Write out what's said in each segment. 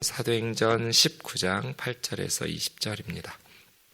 사도행전 19장 8절에서 20절입니다.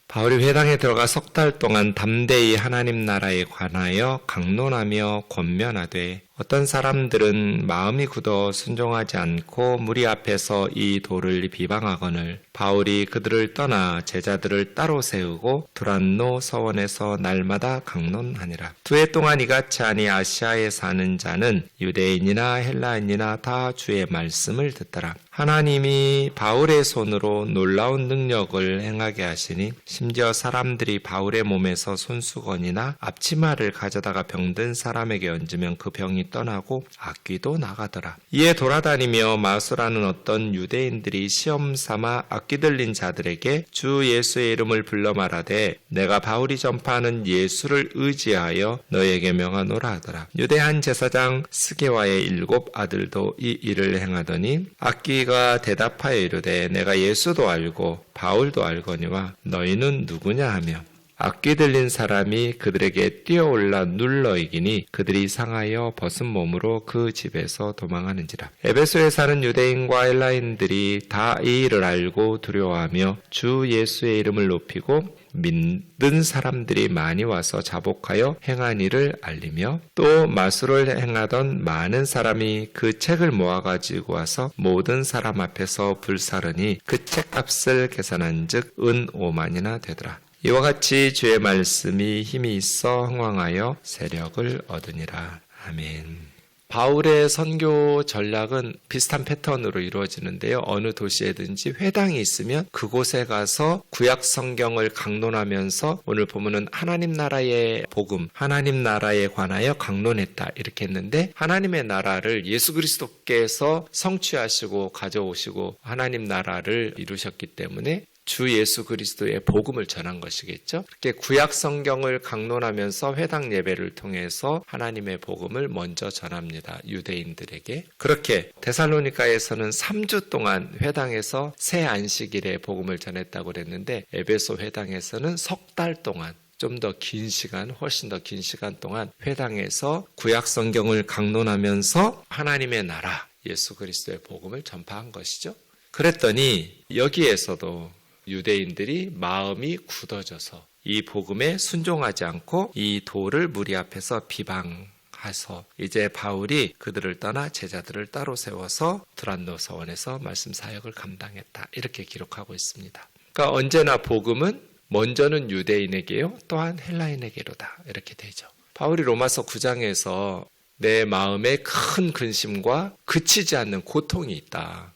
바울이 회당에 들어가 석 달 동안 담대히 하나님 나라에 관하여 강론하며 권면하되 어떤 사람들은 마음이 굳어 순종하지 않고 무리 앞에서 이 도를 비방하거늘 바울이 그들을 떠나 제자들을 따로 세우고 두란노 서원에서 날마다 강론하니라. 2해 동안 이같이 하니 아시아에 사는 자는 유대인이나 헬라인이나 다 주의 말씀을 듣더라. 하나님이 바울의 손으로 놀라운 능력을 행하게 하시니 심지어 사람들이 바울의 몸에서 손수건이나 앞치마를 가져다가 병든 사람에게 얹으면 그 병이 떠나고 악귀도 나가더라. 이에 돌아다니며 마수라는 어떤 유대인들이 시험 삼아 악귀 들린 자들에게 주 예수의 이름을 불러 말하되 내가 바울이 전파하는 예수를 의지하여 너에게 명하노라 하더라. 유대 한 제사장 스게와의 7 아들도 이 일을 행하더니 악귀가 대답하여 이르되 내가 예수도 알고 바울도 알거니와 너희는 누구냐 하며 악귀 들린 사람이 그들에게 뛰어올라 눌러 이기니 그들이 상하여 벗은 몸으로 그 집에서 도망하는지라. 에베소에 사는 유대인과 헬라인들이 다 이 일을 알고 두려워하며 주 예수의 이름을 높이고 믿는 사람들이 많이 와서 자복하여 행한 일을 알리며 또 마술을 행하던 많은 사람이 그 책을 모아가지고 와서 모든 사람 앞에서 불사르니 그 책값을 계산한 즉 은 5만이나 되더라. 이와 같이 주의 말씀이 힘이 있어 흥왕하여 세력을 얻으니라. 아멘. 바울의 선교 전략은 비슷한 패턴으로 이루어지는데요. 어느 도시에든지 회당이 있으면 그곳에 가서 구약 성경을 강론하면서 오늘 보면은 하나님 나라의 복음, 하나님 나라에 관하여 강론했다 이렇게 했는데 하나님의 나라를 예수 그리스도께서 성취하시고 가져오시고 하나님 나라를 이루셨기 때문에 주 예수 그리스도의 복음을 전한 것이겠죠. 그렇게 구약 성경을 강론하면서 회당 예배를 통해서 하나님의 복음을 먼저 전합니다. 유대인들에게. 그렇게 데살로니가에서는 3주 동안 회당에서 새 안식일에 복음을 전했다고 그랬는데 에베소 회당에서는 석 달 동안 좀 더 긴 시간, 훨씬 더 긴 시간 동안 회당에서 구약 성경을 강론하면서 하나님의 나라, 예수 그리스도의 복음을 전파한 것이죠. 그랬더니 여기에서도 유대인들이 마음이 굳어져서 이 복음에 순종하지 않고 이 도를 무리 앞에서 비방해서 이제 바울이 그들을 떠나 제자들을 따로 세워서 두란노 서원에서 말씀 사역을 감당했다. 이렇게 기록하고 있습니다. 그러니까 언제나 복음은 먼저는 유대인에게요, 또한 헬라인에게로다. 이렇게 되죠. 바울이 로마서 9장에서 내 마음에 큰 근심과 그치지 않는 고통이 있다.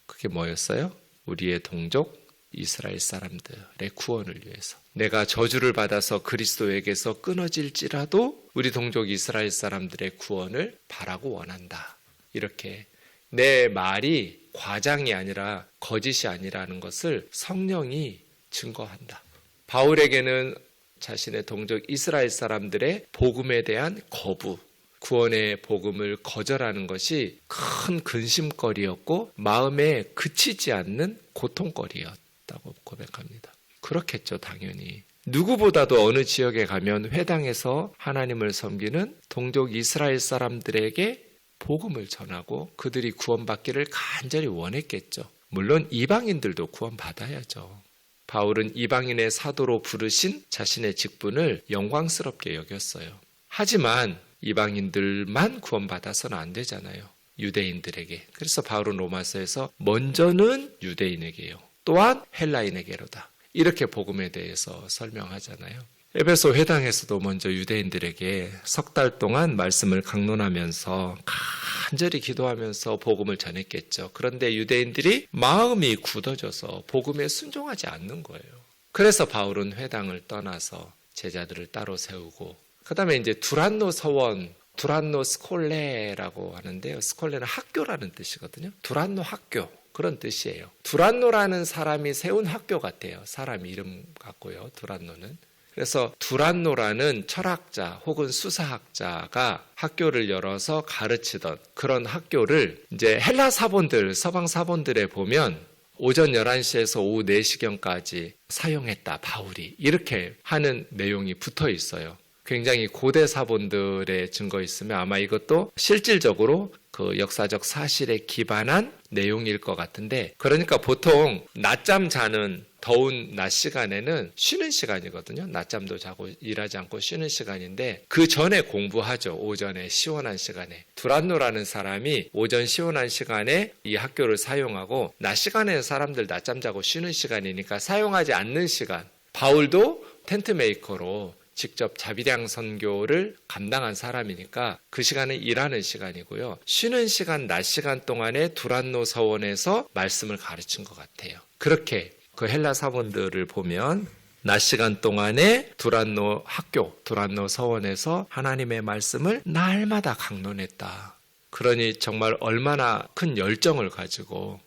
그게 뭐였어요? 우리의 동족 이스라엘 사람들의 구원을 위해서 내가 저주를 받아서 그리스도에게서 끊어질지라도 우리 동족 이스라엘 사람들의 구원을 바라고 원한다. 이렇게 내 말이 과장이 아니라 거짓이 아니라는 것을 성령이 증거한다. 바울에게는 자신의 동족 이스라엘 사람들의 복음에 대한 거부, 구원의 복음을 거절하는 것이 큰 근심거리였고 마음에 그치지 않는 고통거리였다고 고백합니다. 그렇겠죠, 당연히. 누구보다도 어느 지역에 가면 회당에서 하나님을 섬기는 동족 이스라엘 사람들에게 복음을 전하고 그들이 구원받기를 간절히 원했겠죠. 물론 이방인들도 구원받아야죠. 바울은 이방인의 사도로 부르신 자신의 직분을 영광스럽게 여겼어요. 하지만 이방인들만 구원받아서는 안 되잖아요. 유대인들에게. 그래서 바울은 로마서에서 먼저는 유대인에게요. 또한 헬라인에게로다. 이렇게 복음에 대해서 설명하잖아요. 에베소 회당에서도 먼저 유대인들에게 석 달 동안 말씀을 강론하면서 간절히 기도하면서 복음을 전했겠죠. 그런데 유대인들이 마음이 굳어져서 복음에 순종하지 않는 거예요. 그래서 바울은 회당을 떠나서 제자들을 따로 세우고 그 다음에 이제 두란노 서원, 두란노 스콜레라고 하는데요. 스콜레는 학교라는 뜻이거든요. 두란노 학교, 그런 뜻이에요. 두란노라는 사람이 세운 학교 같아요. 사람 이름 같고요. 두란노는. 그래서 두란노라는 철학자 혹은 수사학자가 학교를 열어서 가르치던 그런 학교를 이제 헬라 사본들, 서방 사본들에 보면 오전 11시에서 오후 4시경까지 사용했다, 바울이. 이렇게 하는 내용이 붙어 있어요. 굉장히 고대 사본들의 증거 있으면 아마 이것도 실질적으로 그 역사적 사실에 기반한 내용일 것 같은데, 그러니까 보통 낮잠 자는 더운 낮 시간에는 쉬는 시간이거든요. 낮잠도 자고 일하지 않고 쉬는 시간인데 그 전에 공부하죠. 오전에 시원한 시간에. 두란노라는 사람이 오전 시원한 시간에 이 학교를 사용하고 낮 시간에는 사람들 낮잠 자고 쉬는 시간이니까 사용하지 않는 시간. 바울도 텐트 메이커로 직접 자비량 선교를 감당한 사람이니까 그 시간은 일하는 시간이고요. 쉬는 시간, 낮 시간 동안에 두란노 서원에서 말씀을 가르친 것 같아요. 그렇게 그 헬라 사본들을 보면 낮 시간 동안에 두란노 학교, 두란노 서원에서 하나님의 말씀을 날마다 강론했다. 그러니 정말 얼마나 큰 열정을 가지고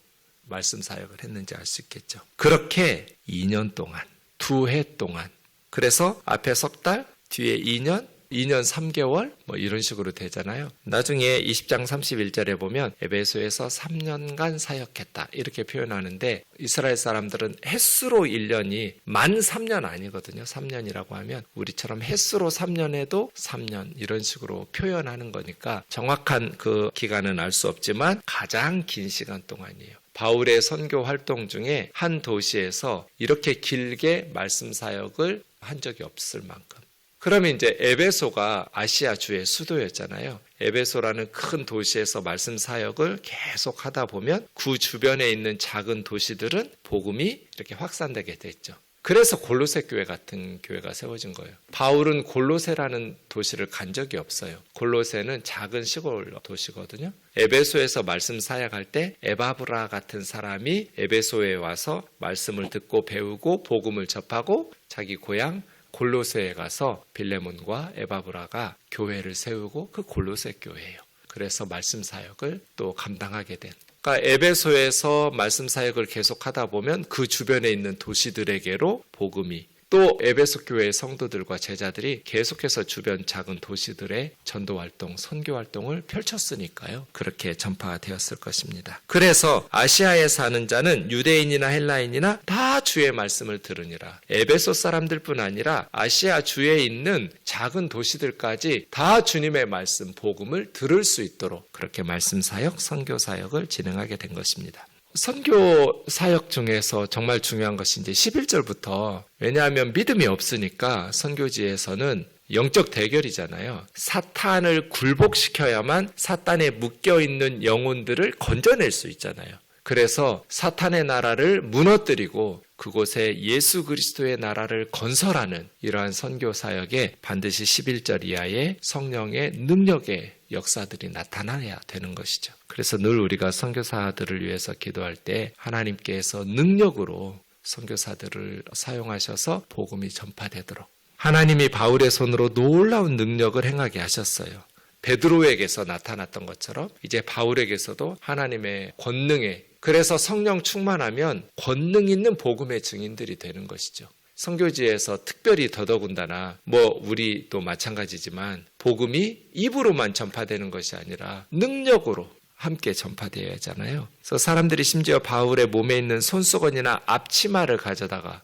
말씀 사역을 했는지 알 수 있겠죠. 그렇게 2년 동안, 2해 동안, 그래서 앞에 석 달, 뒤에 2년 3개월 뭐 이런 식으로 되잖아요. 나중에 20장 31절에 보면 에베소에서 3년간 사역했다 이렇게 표현하는데 이스라엘 사람들은 햇수로 1년이 만 3년 아니거든요. 3년이라고 하면 우리처럼 햇수로 3년 해도 3년 이런 식으로 표현하는 거니까 정확한 그 기간은 알 수 없지만 가장 긴 시간 동안이에요. 바울의 선교 활동 중에 한 도시에서 이렇게 길게 말씀 사역을 한 적이 없을 만큼. 그러면 이제 에베소가 아시아 주의 수도였잖아요. 에베소라는 큰 도시에서 말씀 사역을 계속 하다 보면 그 주변에 있는 작은 도시들은 복음이 이렇게 확산되게 됐죠. 그래서 골로새 교회 같은 교회가 세워진 거예요. 바울은 골로새라는 도시를 간 적이 없어요. 골로새는 작은 시골 도시거든요. 에베소에서 말씀 사역할 때 에바브라 같은 사람이 에베소에 와서 말씀을 듣고 배우고 복음을 접하고 자기 고향 골로새에 가서 빌레몬과 에바브라가 교회를 세우고 그 골로새 교회예요. 그래서 말씀 사역을 또 감당하게 된. 그러니까 에베소에서 말씀 사역을 계속하다 보면 그 주변에 있는 도시들에게로 복음이 또 에베소 교회의 성도들과 제자들이 계속해서 주변 작은 도시들의 전도 활동, 선교 활동을 펼쳤으니까요. 그렇게 전파가 되었을 것입니다. 그래서 아시아에 사는 자는 유대인이나 헬라인이나 다 주의 말씀을 들으니라. 에베소 사람들뿐 아니라 아시아 주에 있는 작은 도시들까지 다 주님의 말씀, 복음을 들을 수 있도록 그렇게 말씀 사역, 선교 사역을 진행하게 된 것입니다. 선교 사역 중에서 정말 중요한 것이 이제 11절부터 왜냐하면 믿음이 없으니까 선교지에서는 영적 대결이잖아요. 사탄을 굴복시켜야만 사탄에 묶여있는 영혼들을 건져낼 수 있잖아요. 그래서 사탄의 나라를 무너뜨리고 그곳에 예수 그리스도의 나라를 건설하는 이러한 선교 사역에 반드시 11절 이하의 성령의 능력의 역사들이 나타나야 되는 것이죠. 그래서 늘 우리가 선교사들을 위해서 기도할 때 하나님께서 능력으로 선교사들을 사용하셔서 복음이 전파되도록 하나님이 바울의 손으로 놀라운 능력을 행하게 하셨어요. 베드로에게서 나타났던 것처럼 이제 바울에게서도 하나님의 권능에 그래서 성령 충만하면 권능 있는 복음의 증인들이 되는 것이죠. 선교지에서 특별히 더더군다나 우리도 마찬가지지만 복음이 입으로만 전파되는 것이 아니라 능력으로 함께 전파되어야 하잖아요. 그래서 사람들이 심지어 바울의 몸에 있는 손수건이나 앞치마를 가져다가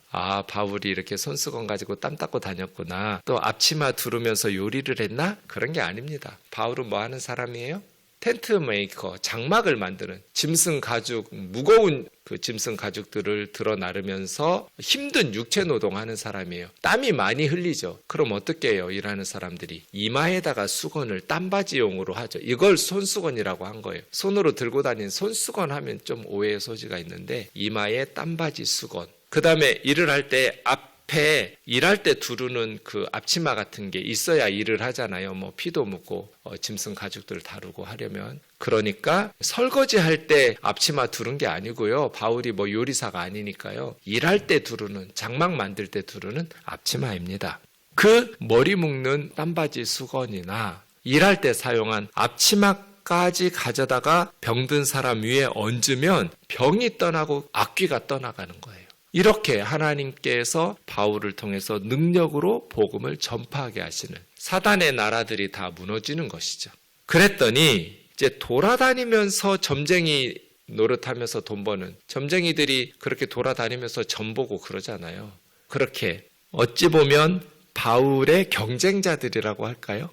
바울이 이렇게 손수건 가지고 땀 닦고 다녔구나. 또 앞치마 두르면서 요리를 했나? 그런 게 아닙니다. 바울은 뭐 하는 사람이에요? 텐트 메이커, 장막을 만드는 짐승 가죽, 무거운 그 짐승 가죽들을 들어 나르면서 힘든 육체 노동하는 사람이에요. 땀이 많이 흘리죠. 그럼 어떻게 해요? 일하는 사람들이 이마에다가 수건을 땀바지용으로 하죠. 이걸 손수건이라고 한 거예요. 손으로 들고 다니는 손수건 하면 좀 오해의 소지가 있는데 이마에 땀바지 수건. 그 다음에 일을 할 때 앞에 일할 때 두르는 그 앞치마 같은 게 있어야 일을 하잖아요. 피도 묻고 짐승 가죽들을 다루고 하려면. 그러니까 설거지할 때 앞치마 두른 게 아니고요. 바울이 요리사가 아니니까요. 일할 때 두르는 장막 만들 때 두르는 앞치마입니다. 그 머리 묶는 땀바지 수건이나 일할 때 사용한 앞치마까지 가져다가 병든 사람 위에 얹으면 병이 떠나고 악귀가 떠나가는 거예요. 이렇게 하나님께서 바울을 통해서 능력으로 복음을 전파하게 하시는 사단의 나라들이 다 무너지는 것이죠. 그랬더니 이제 돌아다니면서 점쟁이 노릇하면서 돈 버는 점쟁이들이 그렇게 돌아다니면서 점 보고 그러잖아요. 그렇게 어찌 보면 바울의 경쟁자들이라고 할까요?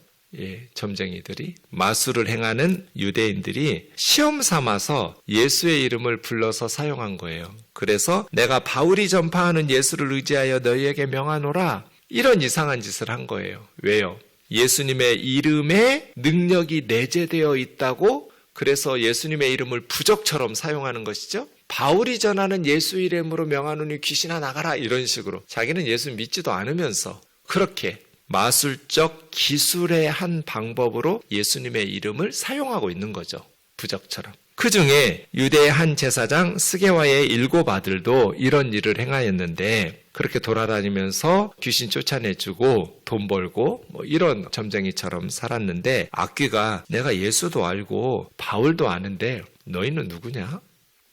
점쟁이들이, 마술을 행하는 유대인들이 시험 삼아서 예수의 이름을 불러서 사용한 거예요. 그래서 내가 바울이 전파하는 예수를 의지하여 너희에게 명하노라, 이런 이상한 짓을 한 거예요. 왜요? 예수님의 이름에 능력이 내재되어 있다고, 그래서 예수님의 이름을 부적처럼 사용하는 것이죠. 바울이 전하는 예수 이름으로 명하노니 귀신아 나가라, 이런 식으로 자기는 예수 믿지도 않으면서 그렇게 마술적 기술의 한 방법으로 예수님의 이름을 사용하고 있는 거죠. 부적처럼. 그 중에 유대의 한 제사장 스게와의 7 아들도 이런 일을 행하였는데, 그렇게 돌아다니면서 귀신 쫓아내주고 돈 벌고 이런 점쟁이처럼 살았는데, 악귀가 내가 예수도 알고 바울도 아는데 너희는 누구냐?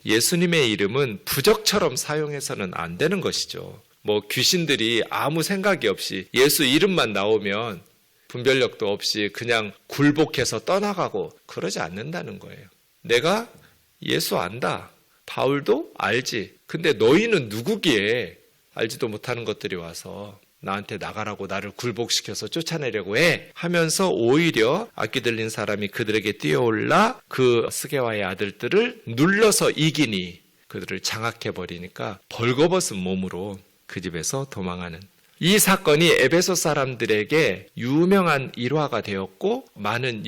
예수님의 이름은 부적처럼 사용해서는 안 되는 것이죠. 귀신들이 아무 생각이 없이 예수 이름만 나오면 분별력도 없이 그냥 굴복해서 떠나가고 그러지 않는다는 거예요. 내가 예수 안다. 바울도 알지. 근데 너희는 누구기에 알지도 못하는 것들이 와서 나한테 나가라고 나를 굴복시켜서 쫓아내려고 해 하면서 오히려 악귀 들린 사람이 그들에게 뛰어올라 그 스게와의 아들들을 눌러서 이기니 그들을 장악해버리니까 벌거벗은 몸으로 그 집에서 도망하는, 이 사건이 에베소 사람들에게 유명한 일화가 되었고 많은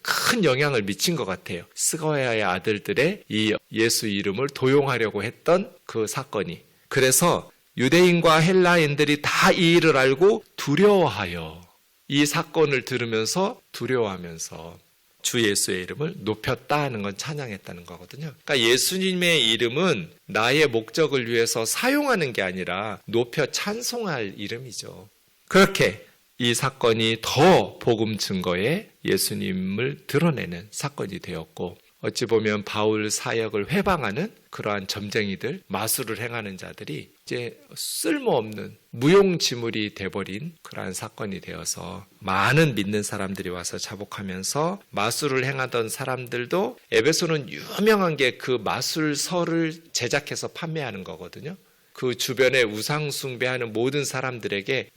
큰 영향을 미친 것 같아요. 스게와의 아들들의 이 예수 이름을 도용하려고 했던 그 사건이. 그래서 유대인과 헬라인들이 다 이 일을 알고 두려워하여, 이 사건을 들으면서 두려워하면서 주 예수의 이름을 높였다 하는 건 찬양했다는 거거든요. 그러니까 예수님의 이름은 나의 목적을 위해서 사용하는 게 아니라 높여 찬송할 이름이죠. 그렇게 이 사건이 더 복음 증거에 예수님을 드러내는 사건이 되었고, 어찌 보면 바울 사역을 회방하는 그러한 점쟁이들, 마술을 행하는 자들이 이제 쓸모없는 무용지물이 돼버린 그러한 사건이 되어서 많은 믿는 사람들이 와서 자복하면서, 마술을 행하던 사람들도, 에베소는 유명한 게 그 마술서를 제작해서 판매하는 거거든요. 그 주변에 우상 숭배하는 모든 사람들에게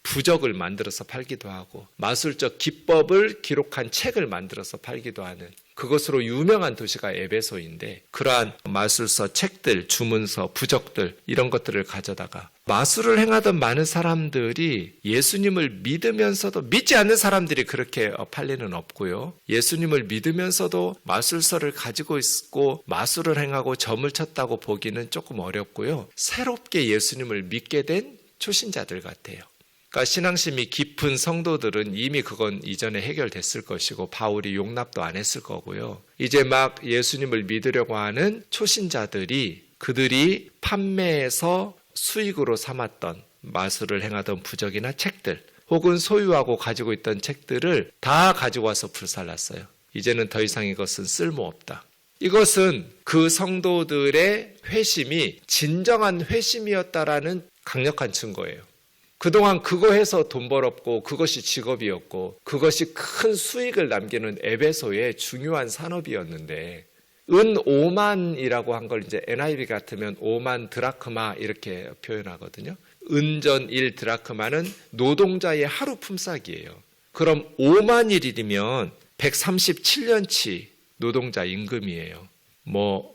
부적을 만들어서 팔기도 하고 마술적 기법을 기록한 책을 만들어서 팔기도 하는, 그것으로 유명한 도시가 에베소인데, 그러한 마술서, 책들, 주문서, 부적들 이런 것들을 가져다가 마술을 행하던 많은 사람들이 예수님을 믿으면서도, 믿지 않는 사람들이 그렇게 팔 리는 없고요. 예수님을 믿으면서도 마술서를 가지고 있고 마술을 행하고 점을 쳤다고 보기는 조금 어렵고요. 새롭게 예수님을 믿게 된 초신자들 같아요. 그러니까 신앙심이 깊은 성도들은 이미 그건 이전에 해결됐을 것이고 바울이 용납도 안 했을 거고요. 이제 막 예수님을 믿으려고 하는 초신자들이, 그들이 판매해서 수익으로 삼았던 마술을 행하던 부적이나 책들, 혹은 소유하고 가지고 있던 책들을 다 가지고 와서 불살랐어요. 이제는 더 이상 이것은 쓸모없다. 이것은 그 성도들의 회심이 진정한 회심이었다라는 강력한 증거예요. 그동안 그거 해서 돈 벌었고 그것이 직업이었고 그것이 큰 수익을 남기는 에베소의 중요한 산업이었는데, 은 5만이라고 한 걸 이제 NIV 같으면 5만 드라크마 이렇게 표현하거든요. 은전 1 드라크마는 노동자의 하루 품삯이에요. 그럼 5만 일이면 137년치 노동자 임금이에요.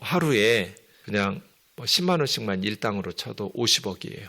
하루에 그냥 10만 원씩만 일당으로 쳐도 50억이에요.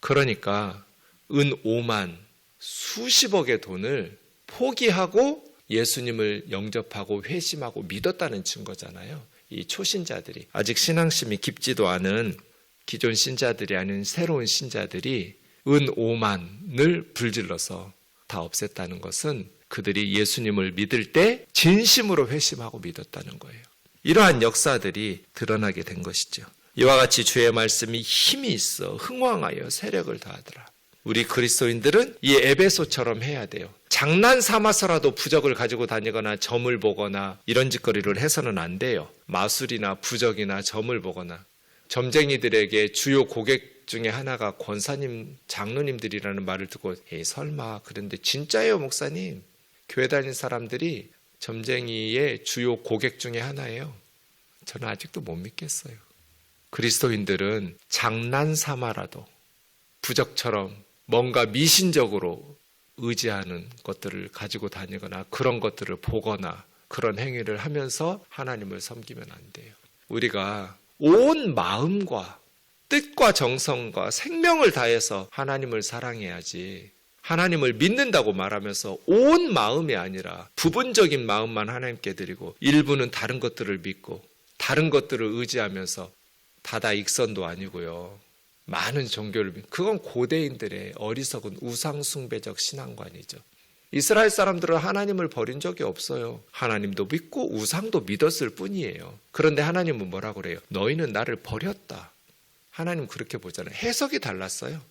그러니까 은 5만, 수십억의 돈을 포기하고 예수님을 영접하고 회심하고 믿었다는 증거잖아요. 이 초신자들이, 아직 신앙심이 깊지도 않은 기존 신자들이 아닌 새로운 신자들이 은 5만을 불질러서 다 없앴다는 것은 그들이 예수님을 믿을 때 진심으로 회심하고 믿었다는 거예요. 이러한 역사들이 드러나게 된 것이죠. 이와 같이 주의 말씀이 힘이 있어 흥왕하여 세력을 더하더라. 우리 그리스도인들은 이 에베소처럼 해야 돼요. 장난 삼아서라도 부적을 가지고 다니거나 점을 보거나 이런 짓거리를 해서는 안 돼요. 마술이나 부적이나 점을 보거나. 점쟁이들에게 주요 고객 중에 하나가 권사님, 장로님들이라는 말을 듣고 에이 설마, 그런데 진짜예요 목사님. 교회 다니는 사람들이 점쟁이의 주요 고객 중에 하나예요. 저는 아직도 못 믿겠어요. 그리스도인들은 장난 삼아라도 부적처럼 뭔가 미신적으로 의지하는 것들을 가지고 다니거나 그런 것들을 보거나 그런 행위를 하면서 하나님을 섬기면 안 돼요. 우리가 온 마음과 뜻과 정성과 생명을 다해서 하나님을 사랑해야지, 하나님을 믿는다고 말하면서 온 마음이 아니라 부분적인 마음만 하나님께 드리고 일부는 다른 것들을 믿고 다른 것들을 의지하면서 다다익선도 아니고요. 많은 종교를 믿고, 그건 고대인들의 어리석은 우상숭배적 신앙관이죠. 이스라엘 사람들은 하나님을 버린 적이 없어요. 하나님도 믿고 우상도 믿었을 뿐이에요. 그런데 하나님은 뭐라고 그래요? 너희는 나를 버렸다. 하나님 그렇게 보잖아요. 해석이 달랐어요.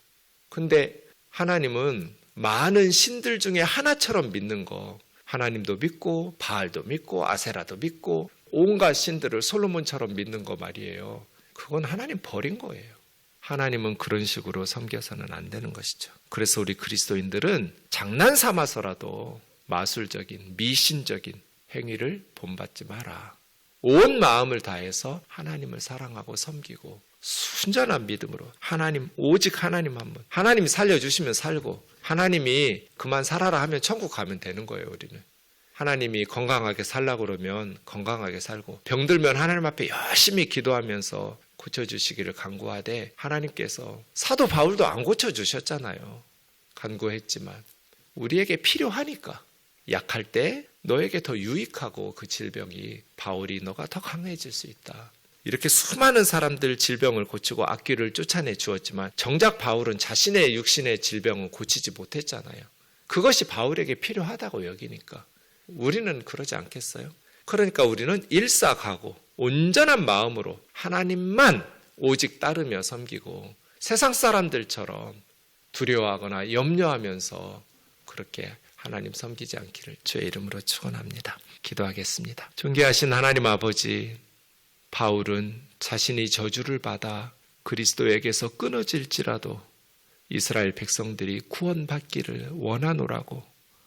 근데 하나님은 많은 신들 중에 하나처럼 믿는 거, 하나님도 믿고 바알도 믿고 아세라도 믿고 온갖 신들을 솔로몬처럼 믿는 거 말이에요. 그건 하나님 버린 거예요. 하나님은 그런 식으로 섬겨서는 안 되는 것이죠. 그래서 우리 그리스도인들은 장난 삼아서라도 마술적인 미신적인 행위를 본받지 마라. 온 마음을 다해서 하나님을 사랑하고 섬기고 순전한 믿음으로 하나님, 오직 하나님 한 분, 하나님이 살려주시면 살고 하나님이 그만 살아라 하면 천국 가면 되는 거예요. 우리는 하나님이 건강하게 살라고 그러면 건강하게 살고, 병들면 하나님 앞에 열심히 기도하면서 고쳐주시기를 간구하되, 하나님께서 사도 바울도 안 고쳐주셨잖아요. 간구했지만 우리에게 필요하니까, 약할 때 너에게 더 유익하고 그 질병이 바울이 너가 더 강해질 수 있다. 이렇게 수많은 사람들 질병을 고치고 악귀를 쫓아내 주었지만 정작 바울은 자신의 육신의 질병은 고치지 못했잖아요. 그것이 바울에게 필요하다고 여기니까 우리는 그러지 않겠어요? 그러니까 우리는 일사가고 온전한 마음으로 하나님만 오직 따르며 섬기고 세상 사람들처럼 두려워하거나 염려하면서 그렇게 하나님 섬기지 않기를 주의 이름으로 축원합니다. 기도하겠습니다. 존귀하신 하나님 아버지, 바울은 자신이 저주를 받아 그리스도에게서 끊어질지라도 이스라엘 백성들이 구원받기를 원하노라고,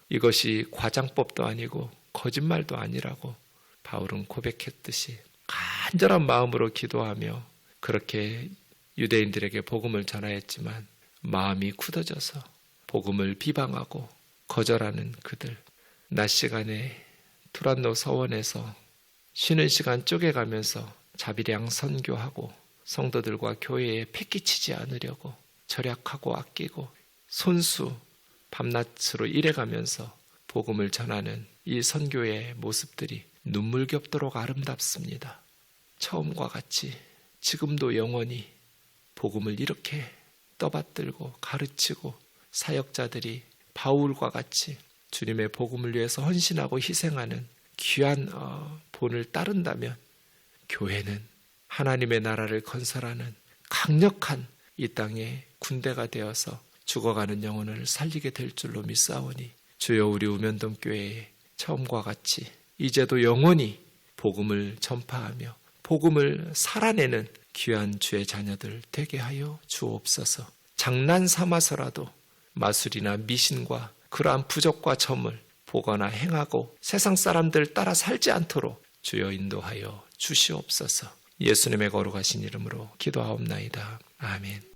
이것이 과장법도 아니고 거짓말도 아니라고 바울은 고백했듯이 간절한 마음으로 기도하며 그렇게 유대인들에게 복음을 전하였지만 마음이 굳어져서 복음을 비방하고 거절하는 그들, 낮 시간에 두란노 서원에서 쉬는 시간 쪼개가면서 자비량 선교하고 성도들과 교회에 패기치지 않으려고 절약하고 아끼고 손수 밤낮으로 일해가면서 복음을 전하는 이 선교의 모습들이 눈물겹도록 아름답습니다. 처음과 같이 지금도 영원히 복음을 이렇게 떠받들고 가르치고 사역자들이 바울과 같이 주님의 복음을 위해서 헌신하고 희생하는 귀한 본을 따른다면 교회는 하나님의 나라를 건설하는 강력한 이 땅의 군대가 되어서 죽어가는 영혼을 살리게 될 줄로 믿사오니 주여, 우리 우면동교회에 처음과 같이 이제도 영원히 복음을 전파하며 복음을 살아내는 귀한 주의 자녀들 되게 하여 주옵소서. 장난 삼아서라도 마술이나 미신과 그러한 부적과 점을 보거나 행하고 세상 사람들 따라 살지 않도록 주여 인도하여 주시옵소서. 예수님의 거룩하신 이름으로 기도하옵나이다. 아멘.